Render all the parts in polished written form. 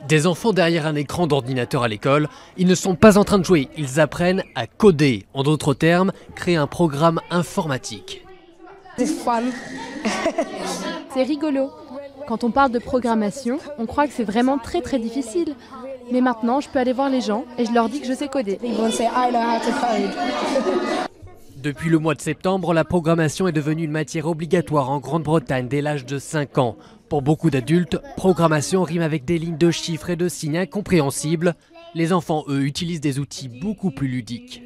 Des enfants derrière un écran d'ordinateur à l'école, ils ne sont pas en train de jouer, ils apprennent à coder. En d'autres termes, créer un programme informatique. C'est rigolo. Quand on parle de programmation, on croit que c'est vraiment très difficile. Mais maintenant, je peux aller voir les gens et je leur dis que je sais coder. Depuis le mois de septembre, la programmation est devenue une matière obligatoire en Grande-Bretagne dès l'âge de 5 ans. Pour beaucoup d'adultes, programmation rime avec des lignes de chiffres et de signes incompréhensibles. Les enfants, eux, utilisent des outils beaucoup plus ludiques.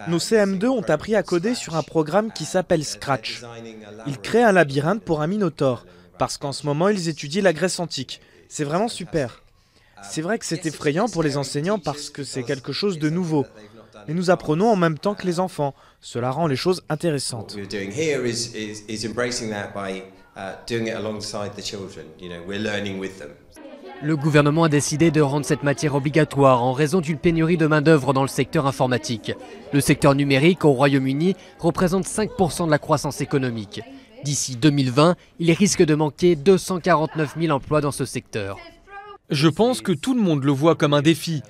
Nos CM2 ont appris à coder sur un programme qui s'appelle Scratch. Ils créent un labyrinthe pour un minotaure, parce qu'en ce moment, ils étudient la Grèce antique. C'est vraiment super. C'est vrai que c'est effrayant pour les enseignants parce que c'est quelque chose de nouveau. Mais nous apprenons en même temps que les enfants. Cela rend les choses intéressantes. Le gouvernement a décidé de rendre cette matière obligatoire en raison d'une pénurie de main-d'œuvre dans le secteur informatique. Le secteur numérique au Royaume-Uni représente 5% de la croissance économique. D'ici 2020, il risque de manquer 249 000 emplois dans ce secteur. Je pense que tout le monde le voit comme un défi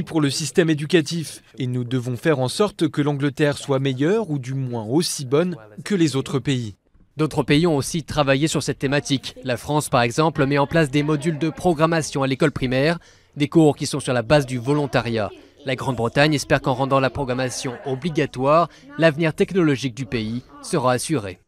pour le système éducatif. Et nous devons faire en sorte que l'Angleterre soit meilleure ou du moins aussi bonne que les autres pays. D'autres pays ont aussi travaillé sur cette thématique. La France, par exemple, met en place des modules de programmation à l'école primaire, des cours qui sont sur la base du volontariat. La Grande-Bretagne espère qu'en rendant la programmation obligatoire, l'avenir technologique du pays sera assuré.